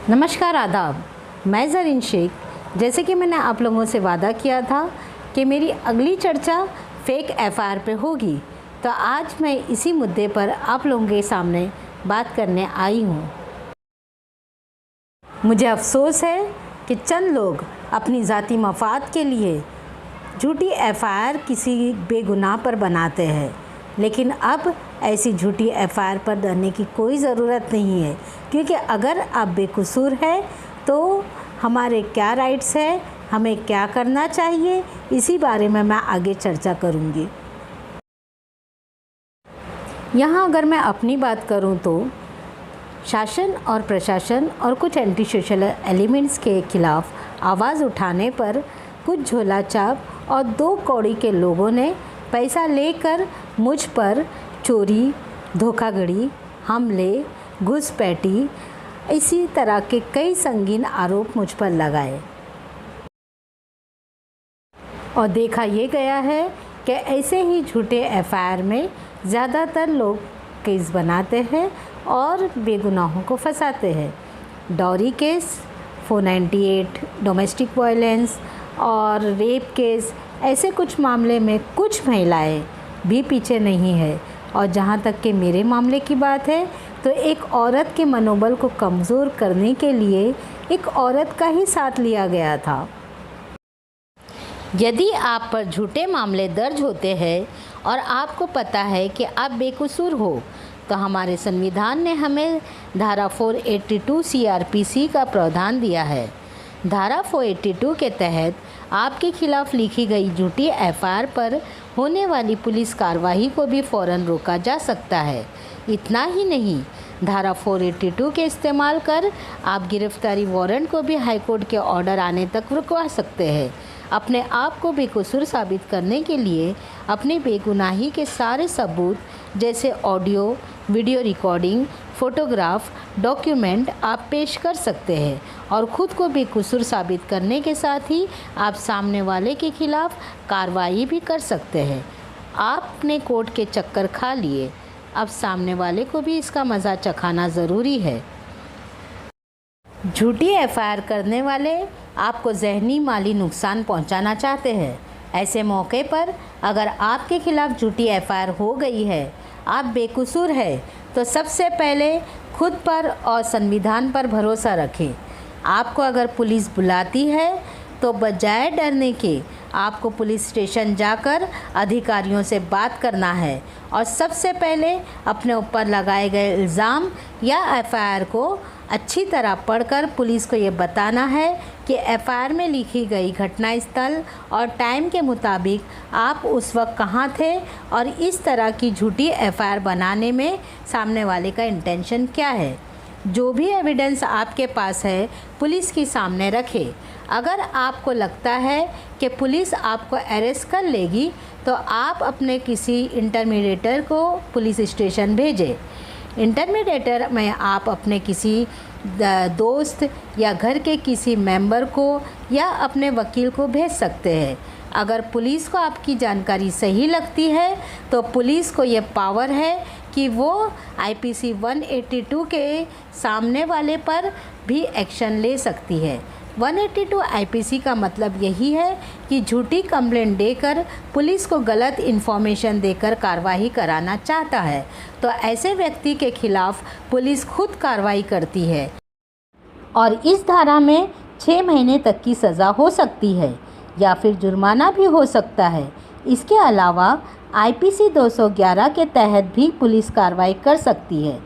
नमस्कार, आदाब। मैं ज़रीन शेख। जैसे कि मैंने आप लोगों से वादा किया था कि मेरी अगली चर्चा फेक एफआईआर पे होगी, तो आज मैं इसी मुद्दे पर आप लोगों के सामने बात करने आई हूँ। मुझे अफसोस है कि चंद लोग अपनी ज़ाती मफाद के लिए झूठी एफआईआर किसी बेगुनाह पर बनाते हैं, लेकिन अब ऐसी झूठी एफआईआर पर डरने की कोई ज़रूरत नहीं है, क्योंकि अगर आप बेकसूर हैं तो हमारे क्या राइट्स हैं, हमें क्या करना चाहिए, इसी बारे में मैं आगे चर्चा करूँगी। यहाँ अगर मैं अपनी बात करूँ तो शासन और प्रशासन और कुछ एंटी सोशल एलिमेंट्स के खिलाफ आवाज़ उठाने पर कुछ झोलाछाप और दो कौड़ी के लोगों ने पैसा लेकर मुझ पर चोरी, धोखाधड़ी, हमले, घुसपैठी, इसी तरह के कई संगीन आरोप मुझ पर लगाए। और देखा ये गया है कि ऐसे ही झूठे एफआईआर में ज़्यादातर लोग केस बनाते हैं और बेगुनाहों को फंसाते हैं। डॉरी केस, 498 डोमेस्टिक वायलेंस और रेप केस, ऐसे कुछ मामले में कुछ महिलाएं भी पीछे नहीं है। और जहां तक कि मेरे मामले की बात है तो एक औरत के मनोबल को कमज़ोर करने के लिए एक औरत का ही साथ लिया गया था। यदि आप पर झूठे मामले दर्ज होते हैं और आपको पता है कि आप बेकसूर हो, तो हमारे संविधान ने हमें धारा 482 सीआरपीसी का प्रावधान दिया है। धारा 482 के तहत आपके खिलाफ लिखी गई झूठी एफआईआर पर होने वाली पुलिस कार्रवाई को भी फ़ौरन रोका जा सकता है। इतना ही नहीं, धारा 482 के इस्तेमाल कर आप गिरफ्तारी वारंट को भी हाईकोर्ट के ऑर्डर आने तक रुकवा सकते हैं। अपने आप को बेकसूर साबित करने के लिए अपनी बेगुनाही के सारे सबूत जैसे audio, video recording, photograph, document आप पेश कर सकते हैं और ख़ुद को बेकसूर साबित करने के साथ ही आप सामने वाले के खिलाफ कार्रवाई भी कर सकते हैं। आपने कोर्ट के चक्कर खा लिए, अब सामने वाले को भी इसका मज़ा चखाना ज़रूरी है। झूठी एफआईआर करने वाले आपको ज़हनी माली नुकसान पहुंचाना चाहते हैं। ऐसे मौके पर अगर आपके खिलाफ झूठी एफआईआर हो गई है, आप बेकसूर हैं, तो सबसे पहले खुद पर और संविधान पर भरोसा रखें। आपको अगर पुलिस बुलाती है तो बजाय डरने के आपको पुलिस स्टेशन जाकर अधिकारियों से बात करना है और सबसे पहले अपने ऊपर लगाए गए इल्ज़ाम या एफआईआर को अच्छी तरह पढ़कर पुलिस को ये बताना है कि एफआईआर में लिखी गई घटनास्थल और टाइम के मुताबिक आप उस वक्त कहाँ थे और इस तरह की झूठी एफआईआर बनाने में सामने वाले का इंटेंशन क्या है। जो भी एविडेंस आपके पास है पुलिस के सामने रखें। अगर आपको लगता है कि पुलिस आपको अरेस्ट कर लेगी तो आप अपने किसी इंटरमीडिएटर को पुलिस स्टेशन भेजें। इंटरमीडिएटर में आप अपने किसी दोस्त या घर के किसी मेंबर को या अपने वकील को भेज सकते हैं। अगर पुलिस को आपकी जानकारी सही लगती है तो पुलिस को ये पावर है कि वो आईपीसी 182 के सामने वाले पर भी एक्शन ले सकती है। 182 आईपीसी का मतलब यही है कि झूठी कंप्लेंट देकर पुलिस को गलत इन्फॉर्मेशन देकर कार्रवाई कराना चाहता है, तो ऐसे व्यक्ति के खिलाफ पुलिस खुद कार्रवाई करती है और इस धारा में 6 महीने तक की सज़ा हो सकती है या फिर जुर्माना भी हो सकता है। इसके अलावा आईपीसी 211 के तहत भी पुलिस कार्रवाई कर सकती है।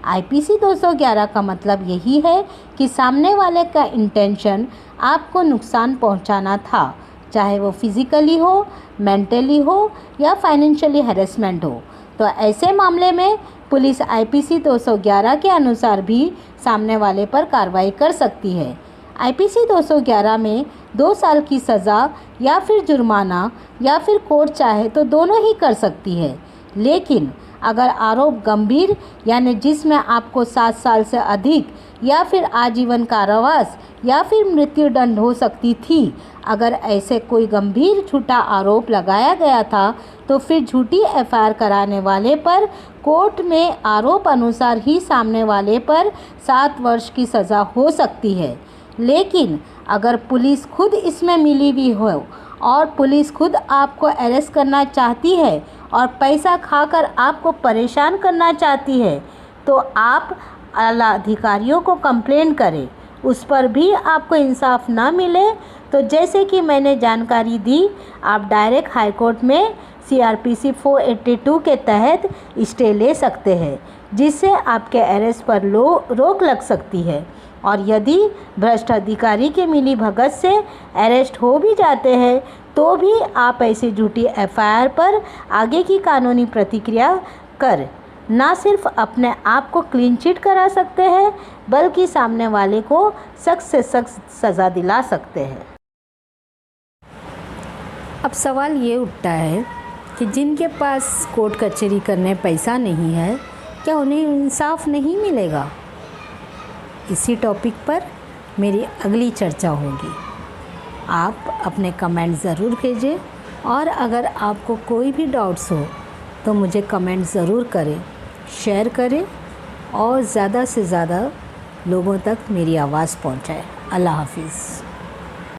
आईपीसी 211 का मतलब यही है कि सामने वाले का इंटेंशन आपको नुकसान पहुंचाना था, चाहे वो फिज़िकली हो, मेंटली हो या फाइनेंशियली हैरेसमेंट हो। तो ऐसे मामले में पुलिस आईपीसी 211 के अनुसार भी सामने वाले पर कार्रवाई कर सकती है। आईपीसी 211 में 2 साल की सज़ा या फिर जुर्माना या फिर कोर्ट चाहे तो दोनों ही कर सकती है। लेकिन अगर आरोप गंभीर यानी जिसमें आपको 7 साल से अधिक या फिर आजीवन कारावास या फिर मृत्युदंड हो सकती थी, अगर ऐसे कोई गंभीर झूठा आरोप लगाया गया था तो फिर झूठी एफआईआर कराने वाले पर कोर्ट में आरोप अनुसार ही सामने वाले पर 7 वर्ष की सज़ा हो सकती है। लेकिन अगर पुलिस खुद इसमें मिली हुई हो और पुलिस खुद आपको अरेस्ट करना चाहती है और पैसा खाकर आपको परेशान करना चाहती है, तो आप आला अधिकारियों को कंप्लेंट करें। उस पर भी आपको इंसाफ ना मिले तो जैसे कि मैंने जानकारी दी, आप डायरेक्ट हाई कोर्ट में CRPC 482 के तहत स्टे ले सकते हैं, जिससे आपके अरेस्ट पर रोक लग सकती है। और यदि भ्रष्ट अधिकारी के मिली भगत से अरेस्ट हो भी जाते हैं तो भी आप ऐसी झूठी एफआईआर पर आगे की कानूनी प्रतिक्रिया कर ना सिर्फ अपने आप को क्लीन चिट करा सकते हैं, बल्कि सामने वाले को सख्त से सख्त सज़ा दिला सकते हैं। अब सवाल ये उठता है कि जिनके पास कोर्ट कचहरी करने पैसा नहीं है, क्या उन्हें इंसाफ नहीं मिलेगा? इसी टॉपिक पर मेरी अगली चर्चा होगी। आप अपने कमेंट ज़रूर भेजें और अगर आपको कोई भी डाउट्स हो तो मुझे कमेंट ज़रूर करें, शेयर करें और ज़्यादा से ज़्यादा लोगों तक मेरी आवाज़ पहुंचाएं। अल्लाह हाफिज़।